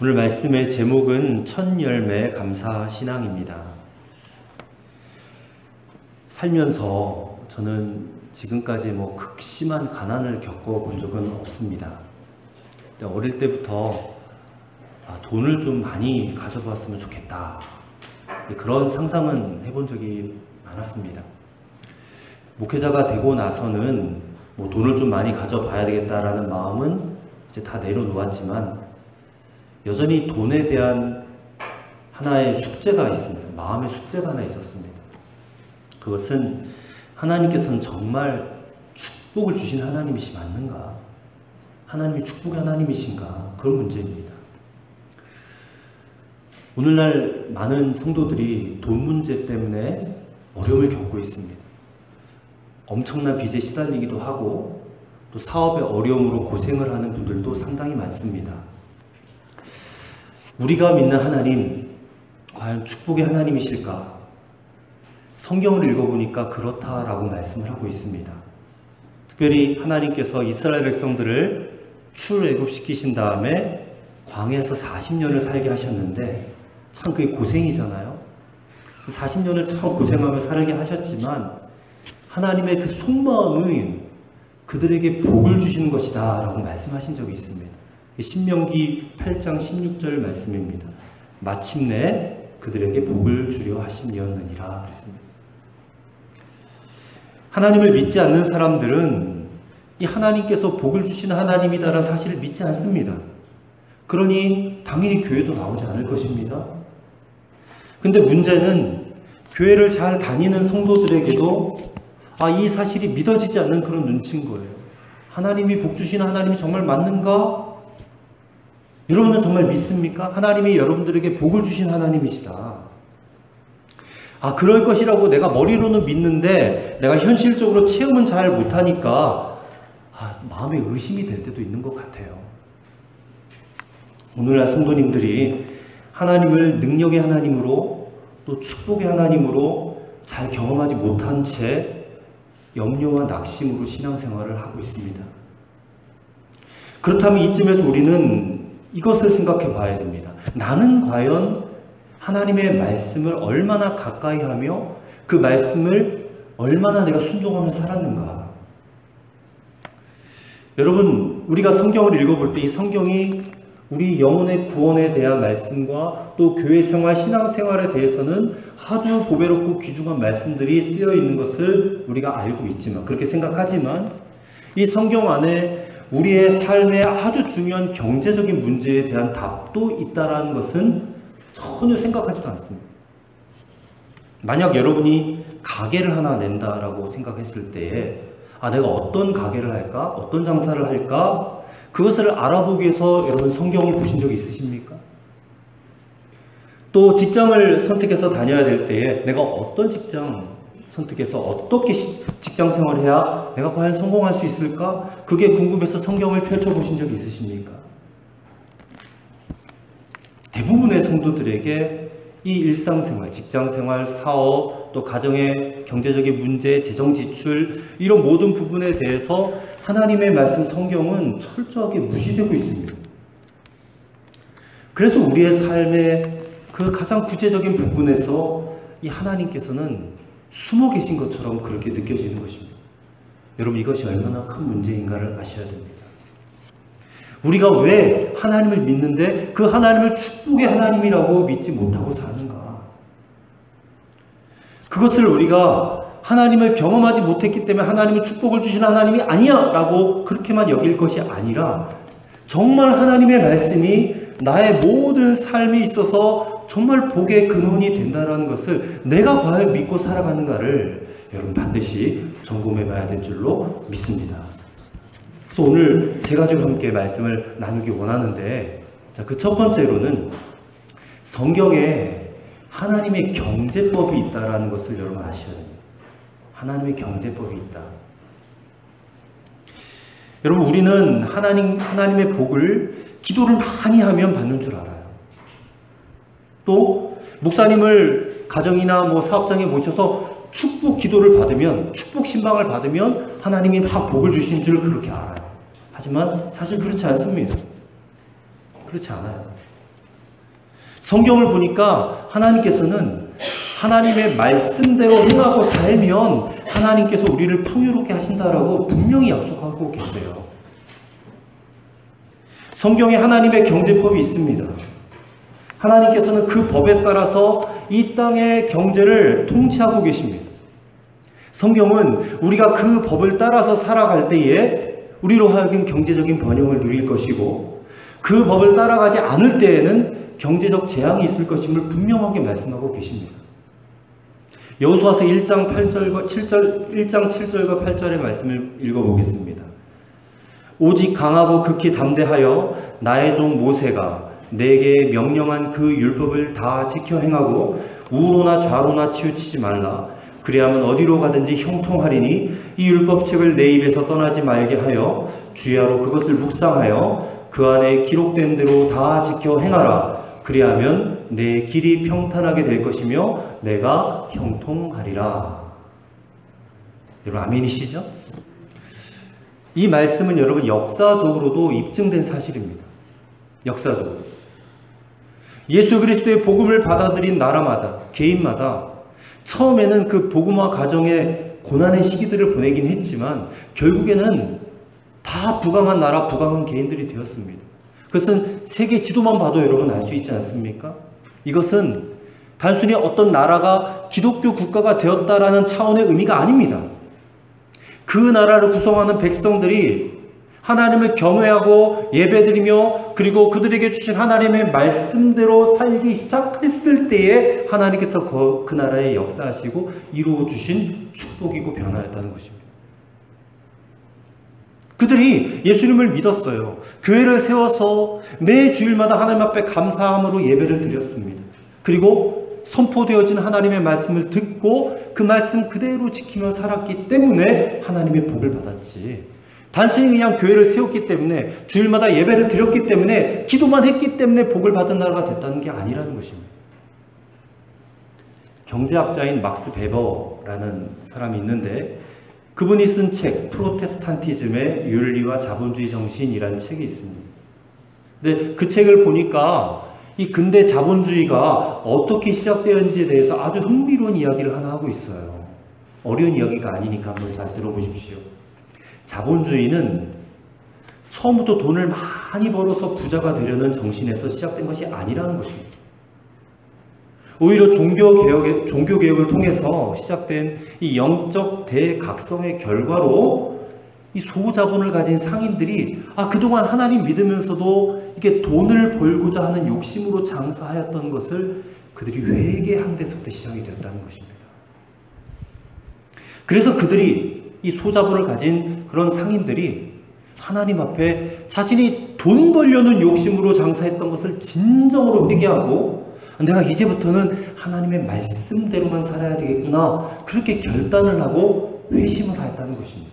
오늘 말씀의 제목은 첫 열매 감사 신앙입니다. 살면서 저는 지금까지 극심한 가난을 겪어본 적은 없습니다. 어릴 때부터 돈을 좀 많이 가져봤으면 좋겠다, 그런 상상은 해본 적이 많았습니다. 목회자가 되고 나서는 돈을 좀 많이 가져봐야 되겠다라는 마음은 이제 다 내려놓았지만 여전히 돈에 대한 하나의 숙제가 있습니다. 마음의 숙제가 하나 있었습니다. 그것은 하나님께서는 정말 축복을 주신 하나님이시 맞는가? 하나님이 축복의 하나님이신가? 그런 문제입니다. 오늘날 많은 성도들이 돈 문제 때문에 어려움을 겪고 있습니다. 엄청난 빚에 시달리기도 하고 또 사업의 어려움으로 고생을 하는 분들도 상당히 많습니다. 우리가 믿는 하나님, 과연 축복의 하나님이실까? 성경을 읽어보니까 그렇다라고 말씀을 하고 있습니다. 특별히 하나님께서 이스라엘 백성들을 출애굽시키신 다음에 광야에서 40년을 살게 하셨는데 참 그게 고생이잖아요. 40년을 참 고생하며 살게 하셨지만 하나님의 그 속마음이 그들에게 복을 주시는 것이다 라고 말씀하신 적이 있습니다. 신명기 8장 16절 말씀입니다. 마침내 그들에게 복을 주려 하심이었느니라 그랬습니다. 하나님을 믿지 않는 사람들은 이 하나님께서 복을 주시는 하나님이다라는 사실을 믿지 않습니다. 그러니 당연히 교회도 나오지 않을 것입니다. 근데 문제는 교회를 잘 다니는 성도들에게도 이 사실이 믿어지지 않는 그런 눈치인 거예요. 하나님이 복 주시는 하나님이 정말 맞는가? 여러분은 정말 믿습니까? 하나님이 여러분들에게 복을 주신 하나님이시다. 그럴 것이라고 내가 머리로는 믿는데 내가 현실적으로 체험은 잘 못하니까 마음에 의심이 될 때도 있는 것 같아요. 오늘날 성도님들이 하나님을 능력의 하나님으로 또 축복의 하나님으로 잘 경험하지 못한 채 염려와 낙심으로 신앙생활을 하고 있습니다. 그렇다면 이쯤에서 우리는 이것을 생각해 봐야 됩니다. 나는 과연 하나님의 말씀을 얼마나 가까이 하며 그 말씀을 얼마나 내가 순종하며 살았는가? 여러분, 우리가 성경을 읽어볼 때 이 성경이 우리 영혼의 구원에 대한 말씀과 또 교회 생활, 신앙 생활에 대해서는 아주 보배롭고 귀중한 말씀들이 쓰여 있는 것을 우리가 알고 있지만, 그렇게 생각하지만 이 성경 안에 우리의 삶에 아주 중요한 경제적인 문제에 대한 답도 있다라는 것은 전혀 생각하지도 않습니다. 만약 여러분이 가게를 하나 낸다라고 생각했을 때에 내가 어떤 가게를 할까? 어떤 장사를 할까? 그것을 알아보기 위해서 여러분 성경을 보신 적이 있으십니까? 또 직장을 선택해서 다녀야 될 때에 내가 어떤 직장 선택해서 어떻게 직장 생활을 해야 내가 과연 성공할 수 있을까? 그게 궁금해서 성경을 펼쳐보신 적이 있으십니까? 대부분의 성도들에게 이 일상생활, 직장생활, 사업, 또 가정의 경제적인 문제, 재정지출 이런 모든 부분에 대해서 하나님의 말씀 성경은 철저하게 무시되고 있습니다. 그래서 우리의 삶의 그 가장 구체적인 부분에서 이 하나님께서는 숨어 계신 것처럼 그렇게 느껴지는 것입니다. 여러분, 이것이 얼마나 큰 문제인가를 아셔야 됩니다. 우리가 왜 하나님을 믿는데 그 하나님을 축복의 하나님이라고 믿지 못하고 사는가? 그것을 우리가 하나님을 경험하지 못했기 때문에 하나님은 축복을 주시는 하나님이 아니야 라고 그렇게만 여길 것이 아니라 정말 하나님의 말씀이 나의 모든 삶에 있어서 정말 복의 근원이 된다는 것을 내가 과연 믿고 살아가는가를 여러분 반드시 점검해 봐야 될 줄로 믿습니다. 그래서 오늘 세 가지로 함께 말씀을 나누기 원하는데, 그 첫 번째로는 성경에 하나님의 경제법이 있다는 것을 여러분 아셔야 됩니다. 하나님의 경제법이 있다. 여러분, 우리는 하나님의 복을 기도를 많이 하면 받는 줄 알아요. 또 목사님을 가정이나 사업장에 모셔서 축복 기도를 받으면, 축복 신방을 받으면 하나님이 막 복을 주신 줄 그렇게 알아요. 하지만 사실 그렇지 않습니다. 그렇지 않아요. 성경을 보니까 하나님께서는 하나님의 말씀대로 행하고 살면 하나님께서 우리를 풍요롭게 하신다라고 분명히 약속하고 계세요. 성경에 하나님의 경제법이 있습니다. 하나님께서는 그 법에 따라서 이 땅의 경제를 통치하고 계십니다. 성경은 우리가 그 법을 따라서 살아갈 때에 우리로 하여금 경제적인 번영을 누릴 것이고, 그 법을 따라가지 않을 때에는 경제적 재앙이 있을 것임을 분명하게 말씀하고 계십니다. 여호수아서 1장 7절과 8절의 말씀을 읽어보겠습니다. 오직 강하고 극히 담대하여 나의 종 모세가 내게 명령한 그 율법을 다 지켜 행하고 우로나 좌로나 치우치지 말라. 그리하면 어디로 가든지 형통하리니 이 율법책을 내 입에서 떠나지 말게 하여 주야로 그것을 묵상하여 그 안에 기록된 대로 다 지켜 행하라. 그리하면 내 길이 평탄하게 될 것이며 내가 형통하리라. 여러분 아멘이시죠? 이 말씀은 여러분 역사적으로도 입증된 사실입니다. 역사적으로. 예수 그리스도의 복음을 받아들인 나라마다, 개인마다 처음에는 그 복음화 과정에 고난의 시기들을 보내긴 했지만 결국에는 다 부강한 나라, 부강한 개인들이 되었습니다. 그것은 세계 지도만 봐도 여러분 알 수 있지 않습니까? 이것은 단순히 어떤 나라가 기독교 국가가 되었다라는 차원의 의미가 아닙니다. 그 나라를 구성하는 백성들이 하나님을 경외하고 예배드리며 그리고 그들에게 주신 하나님의 말씀대로 살기 시작했을 때에 하나님께서 그 나라에 역사하시고 이루어 주신 축복이고 변화였다는 것입니다. 그들이 예수님을 믿었어요. 교회를 세워서 매 주일마다 하나님 앞에 감사함으로 예배를 드렸습니다. 그리고 선포되어진 하나님의 말씀을 듣고 그 말씀 그대로 지키며 살았기 때문에 하나님의 복을 받았지, 단순히 그냥 교회를 세웠기 때문에 주일마다 예배를 드렸기 때문에 기도만 했기 때문에 복을 받은 나라가 됐다는 게 아니라는 것입니다. 경제학자인 막스 베버라는 사람이 있는데 그분이 쓴 책 프로테스탄티즘의 윤리와 자본주의 정신이라는 책이 있습니다. 근데 그 책을 보니까 이 근대 자본주의가 어떻게 시작되었는지에 대해서 아주 흥미로운 이야기를 하나 하고 있어요. 어려운 이야기가 아니니까 한번 잘 들어보십시오. 자본주의는 처음부터 돈을 많이 벌어서 부자가 되려는 정신에서 시작된 것이 아니라는 것입니다. 오히려 종교개혁을 통해서 시작된 이 영적 대각성의 결과로 이 소자본을 가진 상인들이 그동안 하나님 믿으면서도 이게 돈을 벌고자 하는 욕심으로 장사하였던 것을 그들이 회개한 데서부터 시작이 되었다는 것입니다. 그래서 그들이 이 소자본을 가진 그런 상인들이 하나님 앞에 자신이 돈 벌려는 욕심으로 장사했던 것을 진정으로 회개하고 내가 이제부터는 하나님의 말씀대로만 살아야 되겠구나, 그렇게 결단을 하고 회심을 하였다는 것입니다.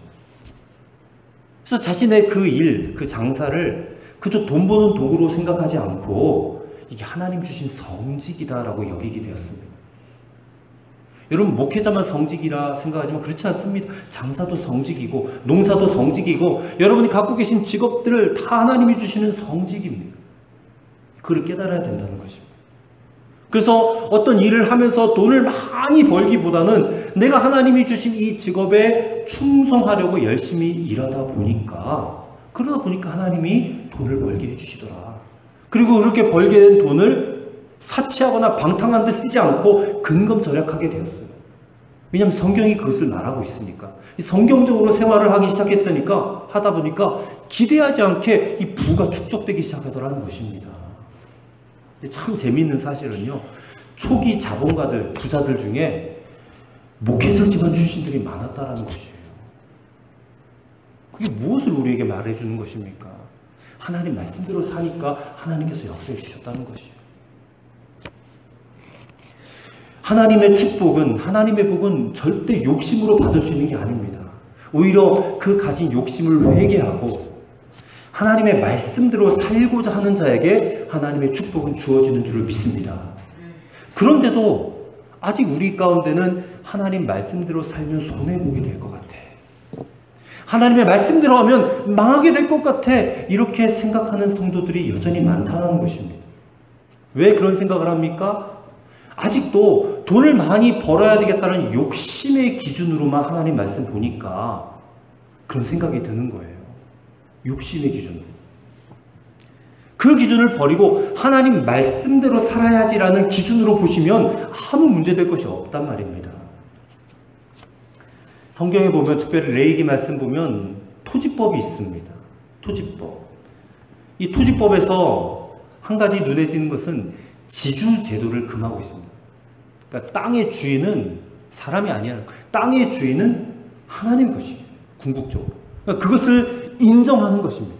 그래서 자신의 그 일, 그 장사를 그저 돈 버는 도구로 생각하지 않고 이게 하나님 주신 성직이다라고 여기게 되었습니다. 여러분 목회자만 성직이라 생각하지만 그렇지 않습니다. 장사도 성직이고 농사도 성직이고 여러분이 갖고 계신 직업들을 다 하나님이 주시는 성직입니다. 그걸 깨달아야 된다는 것입니다. 그래서 어떤 일을 하면서 돈을 많이 벌기보다는 내가 하나님이 주신 이 직업에 충성하려고 열심히 일하다 보니까 하나님이 돈을 벌게 해주시더라. 그리고 그렇게 벌게 된 돈을 사치하거나 방탕한 데 쓰지 않고 근검절약하게 되었어요. 왜냐하면 성경이 그것을 말하고 있으니까. 성경적으로 생활을 하기 하다 보니까 기대하지 않게 이 부가 축적되기 시작하더라는 것입니다. 참 재미있는 사실은요, 초기 자본가들, 부자들 중에 목회자 집안 출신들이 많았다라는 것이에요. 그게 무엇을 우리에게 말해주는 것입니까? 하나님 말씀대로 사니까 하나님께서 역사해 주셨다는 것이에요. 하나님의 축복은, 하나님의 복은 절대 욕심으로 받을 수 있는 게 아닙니다. 오히려 그 가진 욕심을 회개하고 하나님의 말씀대로 살고자 하는 자에게 하나님의 축복은 주어지는 줄을 믿습니다. 그런데도 아직 우리 가운데는 하나님 말씀대로 살면 손해보게 될 것 같아, 하나님의 말씀대로 하면 망하게 될 것 같아, 이렇게 생각하는 성도들이 여전히 많다는 것입니다. 왜 그런 생각을 합니까? 아직도 돈을 많이 벌어야 되겠다는 욕심의 기준으로만 하나님 말씀 보니까 그런 생각이 드는 거예요. 욕심의 기준으로. 그 기준을 버리고 하나님 말씀대로 살아야지라는 기준으로 보시면 아무 문제될 것이 없단 말입니다. 성경에 보면, 특별히 레위기 말씀 보면 토지법이 있습니다. 토지법. 이 토지법에서 한 가지 눈에 띄는 것은 지주 제도를 금하고 있습니다. 그러니까 땅의 주인은 사람이 아니야. 땅의 주인은 하나님 것이에요. 궁극적으로. 그러니까 그것을 인정하는 것입니다.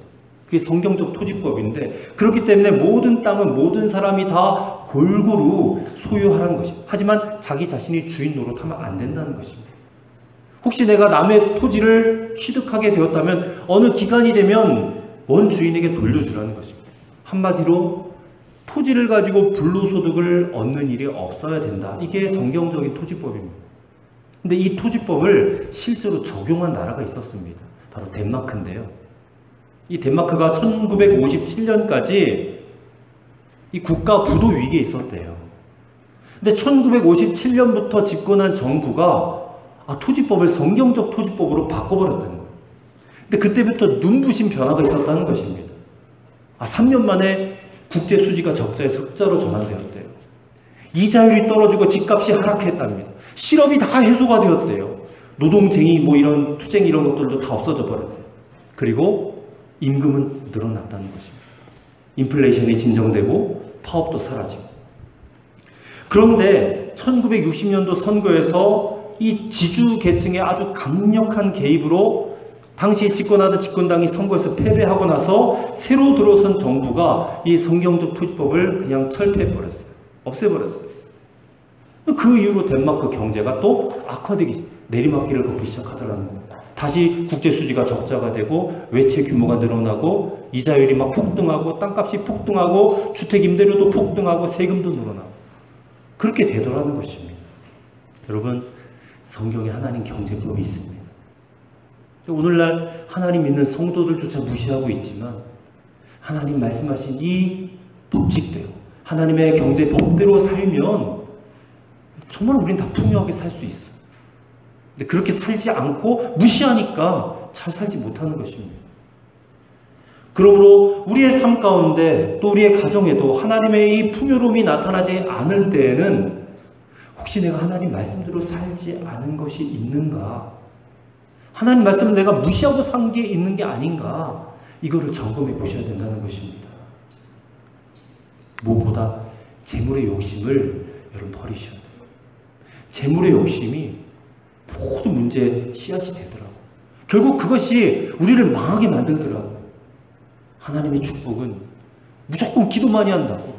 그게 성경적 토지법인데, 그렇기 때문에 모든 땅은 모든 사람이 다 골고루 소유하라는 것입니다. 하지만 자기 자신이 주인 노릇하면 안 된다는 것입니다. 혹시 내가 남의 토지를 취득하게 되었다면 어느 기간이 되면 원 주인에게 돌려주라는 것입니다. 한마디로 토지를 가지고 불로소득을 얻는 일이 없어야 된다. 이게 성경적인 토지법입니다. 근데 이 토지법을 실제로 적용한 나라가 있었습니다. 바로 덴마크인데요. 이 덴마크가 1957년까지 이 국가 부도 위기에 있었대요. 근데 1957년부터 집권한 정부가 토지법을 성경적 토지법으로 바꿔버렸다는 거예요. 근데 그때부터 눈부신 변화가 있었다는 것입니다. 3년 만에 국제 수지가 적자에서 흑자로 전환되었대요. 이자율이 떨어지고 집값이 하락했답니다. 실업이 다 해소가 되었대요. 노동쟁이, 이런 투쟁 이런 것들도 다 없어져 버렸대요. 그리고 임금은 늘어났다는 것입니다. 인플레이션이 진정되고 파업도 사라지고. 그런데 1960년도 선거에서 이 지주 계층의 아주 강력한 개입으로 당시 집권하던 집권당이 선거에서 패배하고 나서 새로 들어선 정부가 이 성경적 토지법을 그냥 철폐해버렸어요. 없애버렸어요. 그 이후로 덴마크 경제가 또 악화되기, 내리막길을 걷기 시작하더라는 거예요. 다시 국제수지가 적자가 되고 외채 규모가 늘어나고 이자율이 막 폭등하고 땅값이 폭등하고 주택 임대료도 폭등하고 세금도 늘어나고 그렇게 되더라는 것입니다. 여러분, 성경에 하나님 경제법이 있습니다. 오늘날 하나님 믿는 성도들조차 무시하고 있지만 하나님 말씀하신 이 법칙대로, 하나님의 경제법대로 살면 정말 우린 다 풍요하게 살 수 있어요. 근데 그렇게 살지 않고 무시하니까 잘 살지 못하는 것입니다. 그러므로 우리의 삶 가운데 또 우리의 가정에도 하나님의 이 풍요로움이 나타나지 않을 때에는 혹시 내가 하나님 말씀대로 살지 않은 것이 있는가? 하나님 말씀을 내가 무시하고 산 게 있는 게 아닌가? 이거를 점검해 보셔야 된다는 것입니다. 무엇보다 재물의 욕심을 여러분 버리셔야 돼요. 재물의 욕심이 모든 문제의 씨앗이 되더라고요. 결국 그것이 우리를 망하게 만들더라고요. 하나님의 축복은 무조건 기도 많이 한다고,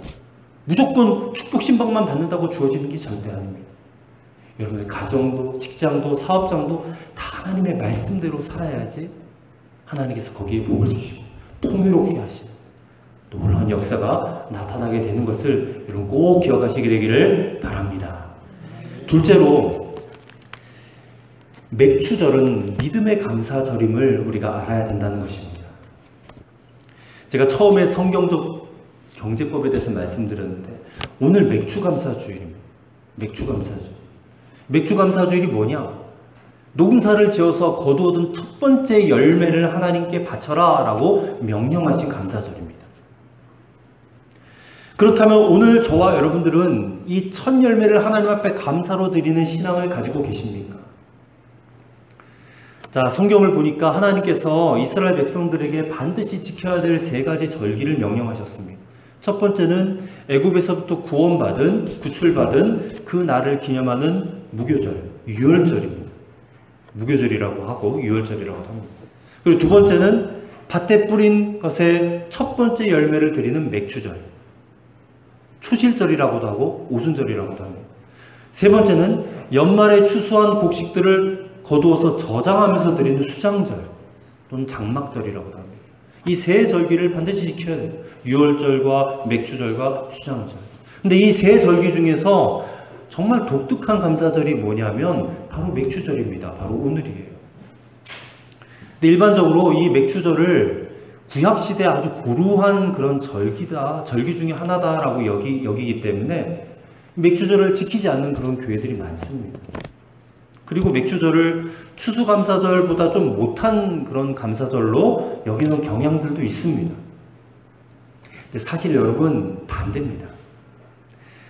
무조건 축복 신방만 받는다고 주어지는 게 절대 아닙니다. 여러분의 가정도, 직장도, 사업장도 다 하나님의 말씀대로 살아야지 하나님께서 거기에 복을 주시고 풍요롭게 하시는 놀라운 역사가 나타나게 되는 것을 여러분 꼭 기억하시게 되기를 바랍니다. 둘째로, 맥추절은 믿음의 감사절임을 우리가 알아야 된다는 것입니다. 제가 처음에 성경적 경제법에 대해서 말씀드렸는데 오늘 맥추감사주일입니다. 맥추감사주일. 맥추감사주일이 뭐냐? 농사를 지어서 거두어둔 첫 번째 열매를 하나님께 바쳐라 라고 명령하신 감사절입니다. 그렇다면 오늘 저와 여러분들은 이 첫 열매를 하나님 앞에 감사로 드리는 신앙을 가지고 계십니까? 자, 성경을 보니까 하나님께서 이스라엘 백성들에게 반드시 지켜야 될 3가지 절기를 명령하셨습니다. 첫 번째는 애굽에서부터 구출받은 그 날을 기념하는 무교절, 유월절입니다. 무교절이라고 하고 유월절이라고 합니다. 그리고 두 번째는 밭에 뿌린 것의 첫 번째 열매를 드리는 맥추절, 초실절이라고도 하고 오순절이라고도 합니다. 세 번째는 연말에 추수한 곡식들을 거두어서 저장하면서 드리는 수장절 또는 장막절이라고도 합니다. 이 3절기를 반드시 지켜야 돼요. 유월절과 맥추절과 수장절. 근데 이 3절기 중에서 정말 독특한 감사절이 뭐냐면 바로 맥추절입니다. 바로 오늘이에요. 근데 일반적으로 이 맥추절을 구약시대 아주 고루한 그런 절기 중에 하나다라고 여기기 때문에 맥주절을 지키지 않는 그런 교회들이 많습니다. 그리고 맥주절을 추수감사절보다 좀 못한 그런 감사절로 여기는 경향들도 있습니다. 근데 사실 여러분 반대입니다.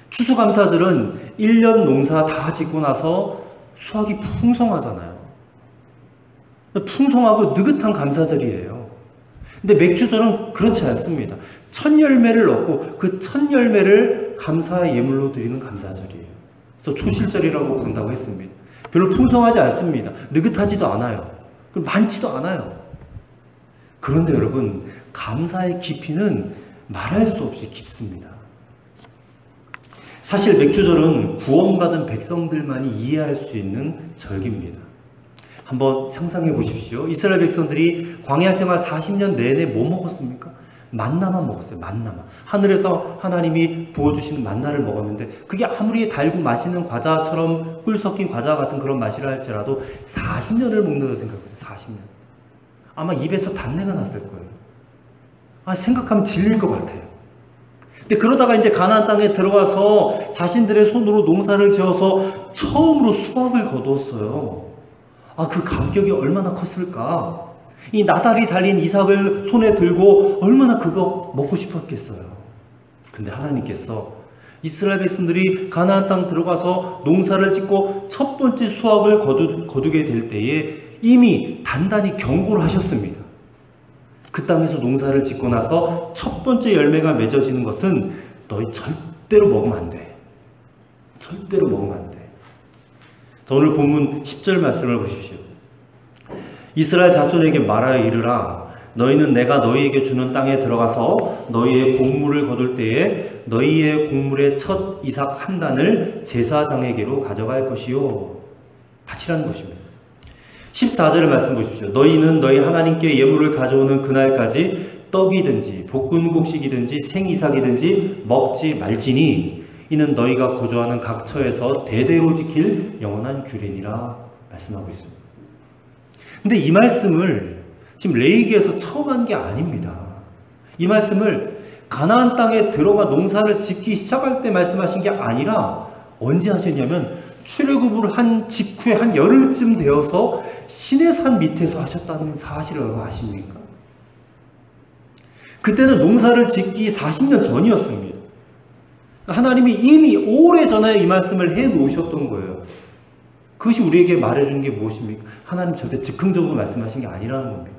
추수감사절은 1년 농사 다 짓고 나서 수확이 풍성하잖아요. 풍성하고 느긋한 감사절이에요. 근데 맥주절은 그렇지 않습니다. 첫 열매를 얻고 그 첫 열매를 감사의 예물로 드리는 감사절이에요. 그래서 초실절이라고 부른다고 했습니다. 별로 풍성하지 않습니다. 느긋하지도 않아요. 많지도 않아요. 그런데 여러분, 감사의 깊이는 말할 수 없이 깊습니다. 사실 맥주절은 구원받은 백성들만이 이해할 수 있는 절기입니다. 한번 상상해 보십시오. 이스라엘 백성들이 광야 생활 40년 내내 뭐 먹었습니까? 만나만 먹었어요. 만나만. 하늘에서 하나님이 부어주신 만나를 먹었는데 그게 아무리 달고 맛있는 과자처럼 꿀 섞인 과자 같은 그런 맛이라 할지라도 40년을 먹는다고 생각해요. 40년. 아마 입에서 단내가 났을 거예요. 생각하면 질릴 것 같아요. 근데 그러다가 이제 가나안 땅에 들어가서 자신들의 손으로 농사를 지어서 처음으로 수확을 거두었어요. 그 감격이 얼마나 컸을까? 이 나달이 달린 이삭을 손에 들고 얼마나 그거 먹고 싶었겠어요. 근데 하나님께서 이스라엘 백성들이 가나안 땅 들어가서 농사를 짓고 첫 번째 수확을 거두게 될 때에 이미 단단히 경고를 하셨습니다. 그 땅에서 농사를 짓고 나서 첫 번째 열매가 맺어지는 것은 너희 절대로 먹으면 안 돼. 절대로 먹으면 안 돼. 자, 오늘 본문 10절 말씀을 보십시오. 이스라엘 자손에게 말하여 이르라. 너희는 내가 너희에게 주는 땅에 들어가서 너희의 곡물을 거둘 때에 너희의 곡물의 첫 이삭 한 단을 제사장에게로 가져갈 것이요. 바치라는 것입니다. 14절의 말씀 보십시오. 너희는 너희 하나님께 예물을 가져오는 그날까지 떡이든지 볶은 곡식이든지 생이삭이든지 먹지 말지니 이는 너희가 거주하는 각 처에서 대대로 지킬 영원한 규례니라 말씀하고 있습니다. 근데 이 말씀을 지금 레위기에서 처음 한 게 아닙니다. 이 말씀을 가나안 땅에 들어가 농사를 짓기 시작할 때 말씀하신 게 아니라 언제 하셨냐면 출애굽을 한 직후에 한 열흘쯤 되어서 시내산 밑에서 하셨다는 사실을 여러분 아십니까? 그때는 농사를 짓기 40년 전이었습니다. 하나님이 이미 오래전에 이 말씀을 해 놓으셨던 거예요. 그것이 우리에게 말해주는 게 무엇입니까? 하나님 절대 즉흥적으로 말씀하신 게 아니라는 겁니다.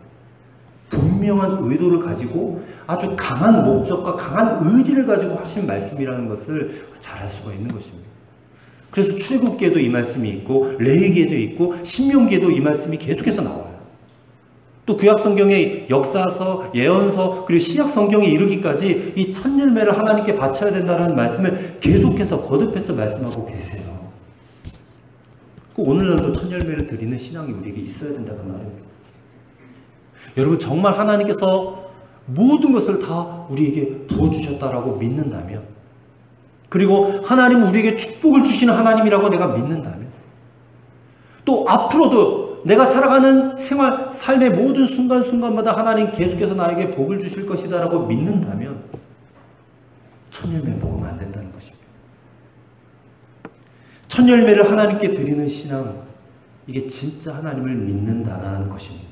분명한 의도를 가지고 아주 강한 목적과 강한 의지를 가지고 하신 말씀이라는 것을 잘 알 수가 있는 것입니다. 그래서 출애굽기에도 이 말씀이 있고 레위기에도 있고 신명기에도 이 말씀이 계속해서 나와요. 또 구약성경의 역사서, 예언서, 그리고 신약성경에 이르기까지 이 첫 열매를 하나님께 바쳐야 된다는 말씀을 계속해서 거듭해서 말씀하고 계세요. 오늘날도 첫 열매를 드리는 신앙이 우리에게 있어야 된다는 말입니다. 여러분 정말 하나님께서 모든 것을 다 우리에게 부어주셨다라고 믿는다면, 그리고 하나님은 우리에게 축복을 주시는 하나님이라고 내가 믿는다면, 또 앞으로도 내가 살아가는 생활, 삶의 모든 순간순간마다 하나님 계속해서 나에게 복을 주실 것이다 라고 믿는다면 첫 열매 먹으면 안 된다는 것입니다. 첫 열매를 하나님께 드리는 신앙, 이게 진짜 하나님을 믿는다는 것입니다.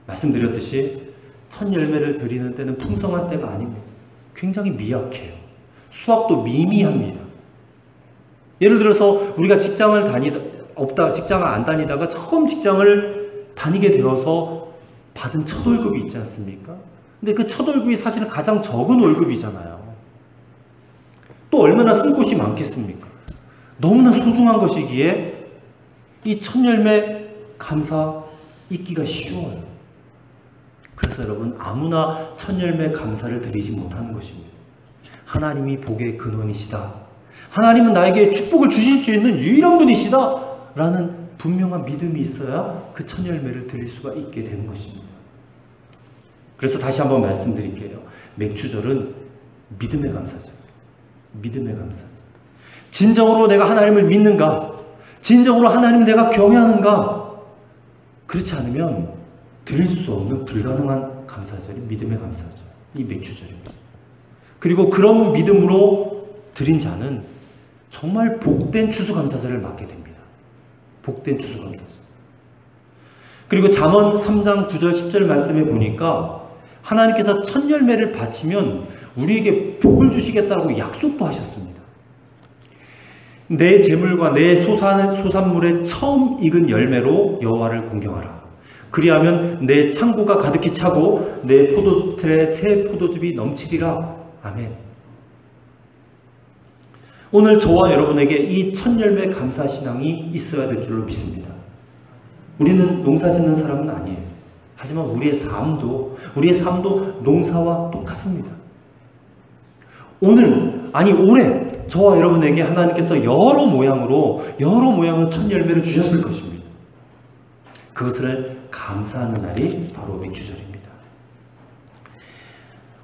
말씀드렸듯이 첫 열매를 드리는 때는 풍성한 때가 아닙니다. 굉장히 미약해요. 수확도 미미합니다. 예를 들어서 우리가 직장을 안 다니다가 처음 직장을 다니게 되어서 받은 첫 월급이 있지 않습니까? 근데 그 첫 월급이 사실은 가장 적은 월급이잖아요. 또 얼마나 쓴 곳이 많겠습니까? 너무나 소중한 것이기에 이 첫 열매 감사 잊기가 쉬워요. 그래서 여러분 아무나 첫 열매 감사를 드리지 못하는 것입니다. 하나님이 복의 근원이시다. 하나님은 나에게 축복을 주실 수 있는 유일한 분이시다. 라는 분명한 믿음이 있어야 그 첫 열매를 드릴 수가 있게 되는 것입니다. 그래서 다시 한번 말씀드릴게요. 맥주절은 믿음의 감사절. 믿음의 감사절. 진정으로 내가 하나님을 믿는가? 진정으로 하나님을 내가 경외하는가? 그렇지 않으면 드릴 수 없는 불가능한 감사. 감사절이 믿음의 감사절, 이 맥주절입니다. 그리고 그런 믿음으로 드린 자는 정말 복된 추수감사절을 맞게 됩니다. 복된 추수감사절. 그리고 잠언 3장 9절 10절 말씀에 보니까 하나님께서 첫 열매를 바치면 우리에게 복을 주시겠다고 약속도 하셨습니다. 내 재물과 내 소산물의 처음 익은 열매로 여호와를 공경하라. 그리하면 내 창고가 가득히 차고 내 포도틀에 새 포도즙이 넘치리라. 아멘. 오늘 저와 여러분에게 이 첫 열매 감사 신앙이 있어야 될 줄로 믿습니다. 우리는 농사 짓는 사람은 아니에요. 하지만 우리의 삶도 농사와 똑같습니다. 올해 저와 여러분에게 하나님께서 여러 모양으로 첫 열매를 주셨을 것입니다. 그것을 감사하는 날이 바로 맥주절입니다.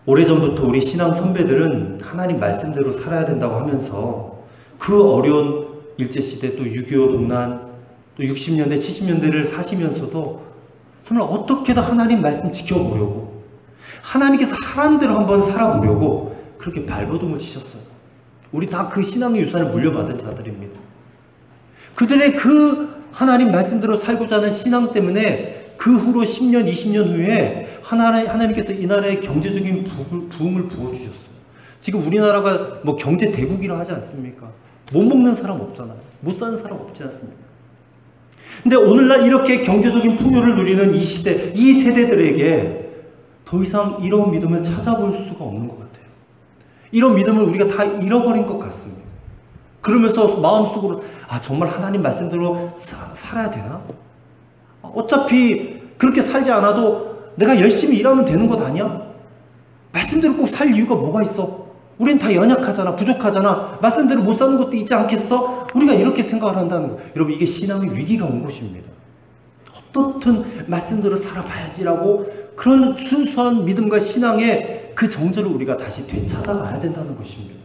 오래전부터 우리 신앙 선배들은 하나님 말씀대로 살아야 된다고 하면서 그 어려운 일제시대 또 6.25 동란 또 60년대 70년대를 사시면서도 정말 어떻게든 하나님 말씀 지켜보려고 하나님께서 하라는 대로 한번 살아보려고 그렇게 발버둥을 치셨어요. 우리 다 그 신앙의 유산을 물려받은 자들입니다. 그들의 그 하나님 말씀대로 살고자 하는 신앙 때문에 그 후로 10년, 20년 후에 하나님께서 이 나라에 경제적인 부흥을 부어주셨어요. 지금 우리나라가 뭐 경제 대국이라 하지 않습니까? 못 먹는 사람 없잖아요. 못 사는 사람 없지 않습니까? 근데 오늘날 이렇게 경제적인 풍요를 누리는 이 시대, 이 세대들에게 더 이상 이런 믿음을 찾아볼 수가 없는 것 같아요. 이런 믿음을 우리가 다 잃어버린 것 같습니다. 그러면서 마음속으로 정말 하나님 말씀대로 살아야 되나? 어차피 그렇게 살지 않아도 내가 열심히 일하면 되는 것 아니야? 말씀대로 꼭 살 이유가 뭐가 있어? 우린 다 연약하잖아, 부족하잖아, 말씀대로 못 사는 것도 있지 않겠어? 우리가 이렇게 생각을 한다는 거예요. 여러분, 이게 신앙의 위기가 온 것입니다. 어떻든 말씀대로 살아봐야지라고 그런 순수한 믿음과 신앙의 그 정절을 우리가 다시 되찾아가야 된다는 것입니다.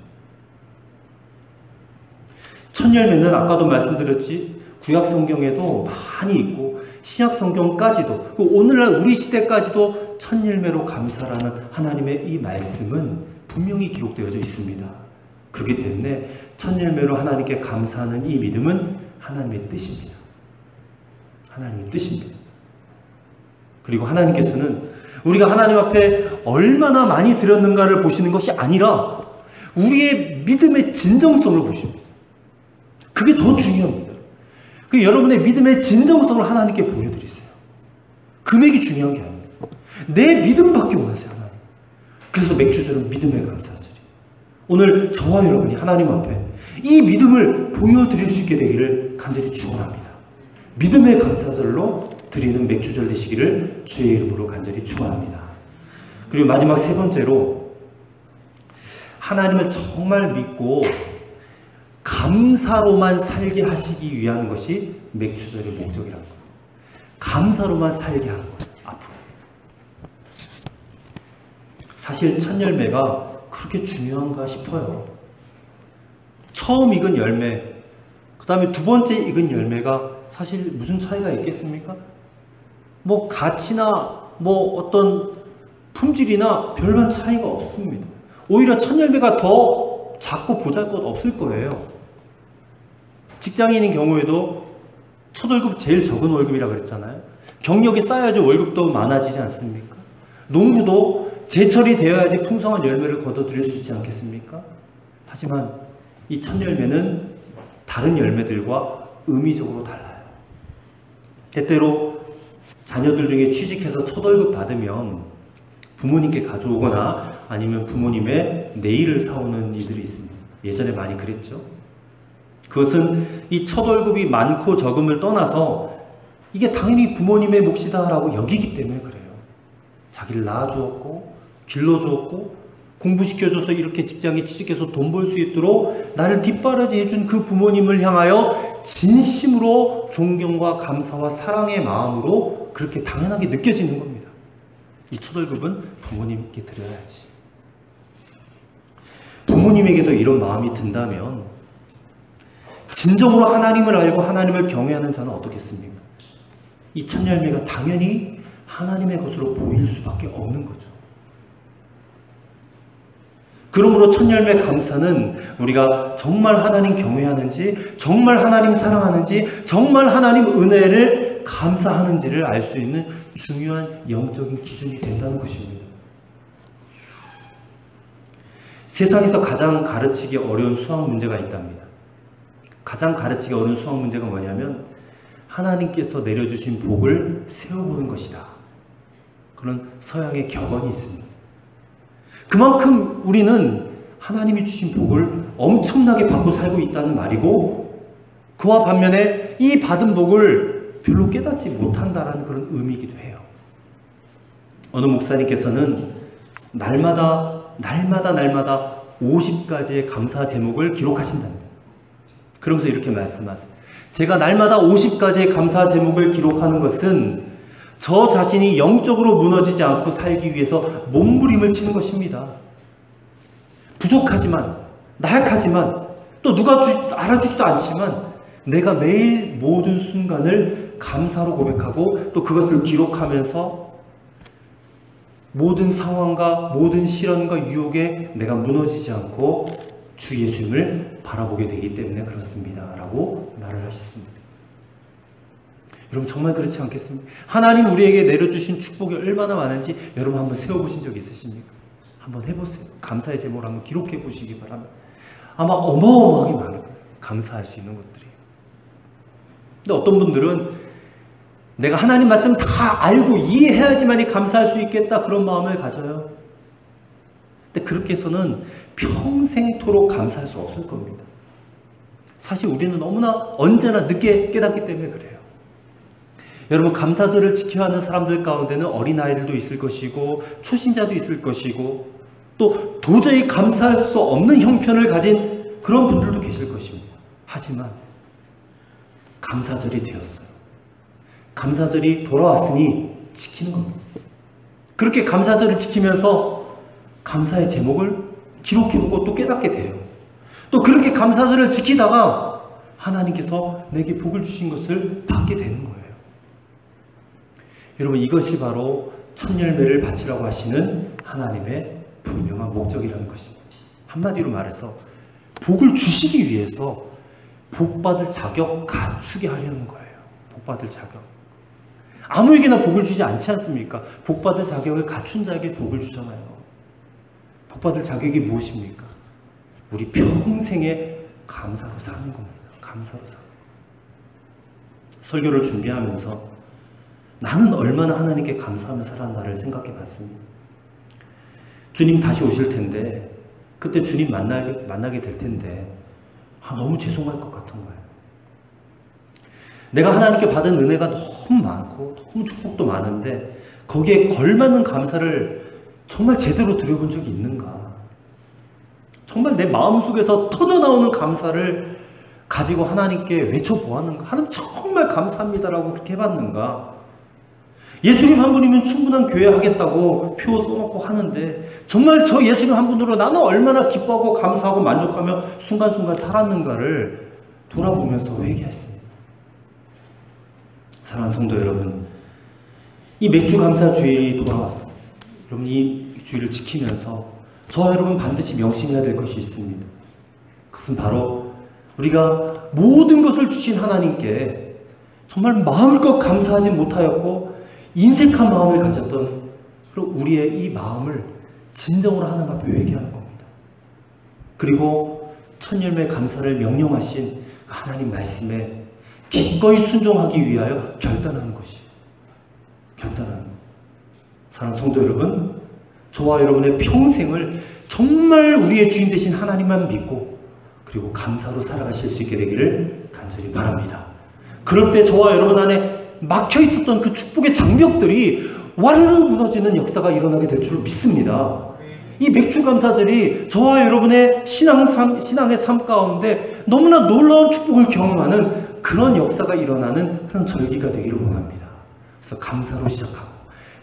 첫 열매는 아까도 말씀드렸지, 구약 성경에도 많이 있고 신약 성경까지도, 오늘날 우리 시대까지도 첫 열매로 감사라는 하나님의 이 말씀은 분명히 기록되어져 있습니다. 그렇기 때문에 첫 열매로 하나님께 감사하는 이 믿음은 하나님의 뜻입니다. 하나님의 뜻입니다. 그리고 하나님께서는 우리가 하나님 앞에 얼마나 많이 드렸는가를 보시는 것이 아니라 우리의 믿음의 진정성을 보십니다. 그게 더 중요합니다. 여러분의 믿음의 진정성을 하나님께 보여드리세요. 금액이 중요한 게 아니에요. 내 믿음밖에 원하세요, 하나님. 그래서 맥주절은 믿음의 감사절이에요. 오늘 저와 여러분이 하나님 앞에 이 믿음을 보여드릴 수 있게 되기를 간절히 축원합니다. 믿음의 감사절로 드리는 맥주절 되시기를 주의 이름으로 간절히 축원합니다. 그리고 마지막 세 번째로, 하나님을 정말 믿고 감사로만 살게 하시기 위한 것이 맥주절의 목적이라는 거예요. 감사로만 살게 하는 거예요. 앞으로. 사실 첫 열매가 그렇게 중요한가 싶어요. 처음 익은 열매, 그 다음에 두 번째 익은 열매가 사실 무슨 차이가 있겠습니까? 뭐 가치나 뭐 어떤 품질이나 별반 차이가 없습니다. 오히려 첫 열매가 더 작고 보잘것 없을 거예요. 직장인인 경우에도 첫 월급 제일 적은 월급이라 그랬잖아요. 경력이 쌓여야지 월급도 많아지지 않습니까? 농부도 제철이 되어야지 풍성한 열매를 거둬들일 수 있지 않겠습니까? 하지만 이 첫 열매는 다른 열매들과 의미적으로 달라요. 때때로 자녀들 중에 취직해서 첫 월급 받으면 부모님께 가져오거나 아니면 부모님의 네일을 사오는 이들이 있습니다. 예전에 많이 그랬죠. 그것은 이 첫 월급이 많고 적음을 떠나서 이게 당연히 부모님의 몫이다라고 여기기 때문에 그래요. 자기를 낳아주었고 길러주었고 공부시켜줘서 이렇게 직장에 취직해서 돈 벌 수 있도록 나를 뒷바라지 해준 그 부모님을 향하여 진심으로 존경과 감사와 사랑의 마음으로 그렇게 당연하게 느껴지는 겁니다. 이 첫 월급은 부모님께 드려야지. 부모님에게도 이런 마음이 든다면 진정으로 하나님을 알고 하나님을 경외하는 자는 어떻겠습니까? 이 첫 열매가 당연히 하나님의 것으로 보일 수밖에 없는 거죠. 그러므로 첫 열매 감사는 우리가 정말 하나님 경외하는지, 정말 하나님 사랑하는지, 정말 하나님 은혜를 감사하는지를 알 수 있는 중요한 영적인 기준이 된다는 것입니다. 세상에서 가장 가르치기 어려운 수학 문제가 있답니다. 가장 가르치기 어려운 수학 문제가 뭐냐면 하나님께서 내려주신 복을 세어보는 것이다. 그런 서양의 격언이 있습니다. 그만큼 우리는 하나님이 주신 복을 엄청나게 받고 살고 있다는 말이고, 그와 반면에 이 받은 복을 별로 깨닫지 못한다는 그런 의미이기도 해요. 어느 목사님께서는 날마다 50가지의 감사 제목을 기록하신답니다. 그러면서 이렇게 말씀하세요. 제가 날마다 50가지의 감사 제목을 기록하는 것은 저 자신이 영적으로 무너지지 않고 살기 위해서 몸부림을 치는 것입니다. 부족하지만, 나약하지만, 또 누가 알아주지도 않지만 내가 매일 모든 순간을 감사로 고백하고 또 그것을 기록하면서 모든 상황과 모든 시련과 유혹에 내가 무너지지 않고 주 예수님을 바라보게 되기 때문에 그렇습니다. 라고 말을 하셨습니다. 여러분 정말 그렇지 않겠습니까? 하나님 우리에게 내려주신 축복이 얼마나 많은지 여러분 한번 세워보신 적 있으십니까? 한번 해보세요. 감사의 제목을 한번 기록해 보시기 바랍니다. 아마 어마어마하게 많을 거예요. 감사할 수 있는 것들이. 근데 어떤 분들은 내가 하나님 말씀 다 알고 이해해야지만이 감사할 수 있겠다 그런 마음을 가져요. 근데 그렇게 해서는 평생토록 감사할 수 없을 겁니다. 사실 우리는 너무나 언제나 늦게 깨닫기 때문에 그래요. 여러분 감사절을 지켜야 하는 사람들 가운데는 어린아이들도 있을 것이고 초신자도 있을 것이고 또 도저히 감사할 수 없는 형편을 가진 그런 분들도 계실 것입니다. 하지만 감사절이 되었어요. 감사절이 돌아왔으니 지키는 겁니다. 그렇게 감사절을 지키면서 감사의 제목을 기록해보고 또 깨닫게 돼요. 또 그렇게 감사절을 지키다가 하나님께서 내게 복을 주신 것을 받게 되는 거예요. 여러분 이것이 바로 첫 열매를 바치라고 하시는 하나님의 분명한 목적이라는 것입니다. 한마디로 말해서 복을 주시기 위해서 복받을 자격 갖추게 하려는 거예요. 복받을 자격. 아무에게나 복을 주지 않지 않습니까? 복받을 자격을 갖춘 자에게 복을 주잖아요. 복받을 자격이 무엇입니까? 우리 평생에 감사로 사는 겁니다. 감사로 사는 겁니다. 설교를 준비하면서 나는 얼마나 하나님께 감사하며 살았나를 생각해 봤습니다. 주님 다시 오실 텐데 그때 주님 만나게 될 텐데 너무 죄송할 것 같은 거예요. 내가 하나님께 받은 은혜가 너무 많고 너무 축복도 많은데 거기에 걸맞는 감사를 정말 제대로 드려본 적이 있는가? 정말 내 마음속에서 터져나오는 감사를 가지고 하나님께 외쳐보았는가? 하나님 정말 감사합니다라고 그렇게 해봤는가? 예수님 한 분이면 충분한 교회 하겠다고 표 써놓고 하는데 정말 저 예수님 한 분으로 나는 얼마나 기뻐하고 감사하고 만족하며 순간순간 살았는가를 돌아보면서 회개했습니다. 사랑하는 성도 여러분, 이 맥주 감사 주일이 돌아왔어요. 여러분 이 주일을 지키면서 저와 여러분 반드시 명심해야 될 것이 있습니다. 그것은 바로 우리가 모든 것을 주신 하나님께 정말 마음껏 감사하지 못하였고 인색한 마음을 가졌던 그리고 우리의 이 마음을 진정으로 하나님 앞에 회개하는 겁니다. 그리고 첫 열매 감사를 명령하신 하나님 말씀에 기꺼이 순종하기 위하여 결단하는 것이 결단하는 것. 사랑하는 성도 여러분, 저와 여러분의 평생을 정말 우리의 주인 되신 하나님만 믿고 그리고 감사로 살아가실 수 있게 되기를 간절히 바랍니다. 그럴 때 저와 여러분 안에 막혀 있었던 그 축복의 장벽들이 와르르 무너지는 역사가 일어나게 될 줄 믿습니다. 이 맥주 감사절이 저와 여러분의 신앙의 삶 가운데 너무나 놀라운 축복을 경험하는 그런 역사가 일어나는 그런 절기가 되기를 원합니다. 그래서 감사로 시작하고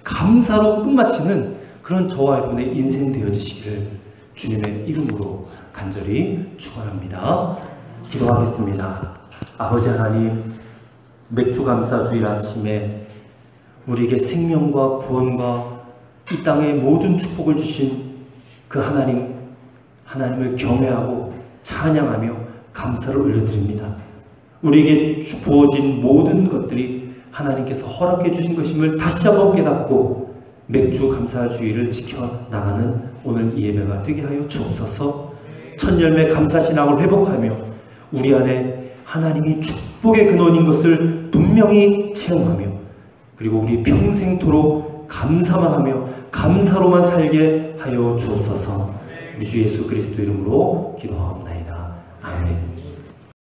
감사로 끝마치는 그런 저와 여러분의 인생 되어지시기를 주님의 이름으로 간절히 축원합니다. 기도하겠습니다. 아버지 하나님, 맥주 감사 주일 아침에 우리에게 생명과 구원과 이 땅의 모든 축복을 주신 그 하나님을 경외하고 찬양하며 감사를 올려드립니다. 우리에게 부어진 모든 것들이 하나님께서 허락해 주신 것임을 다시 한번 깨닫고 맥주 감사주의를 지켜나가는 오늘 이 예배가 되게 하여 주옵소서. 첫 열매 감사신앙을 회복하며 우리 안에 하나님이 축복의 근원인 것을 분명히 체험하며 그리고 우리 평생토록 감사만 하며 감사로만 살게 하여 주옵소서. 우리 주 예수 그리스도 이름으로 기도하옵나이다. 아멘.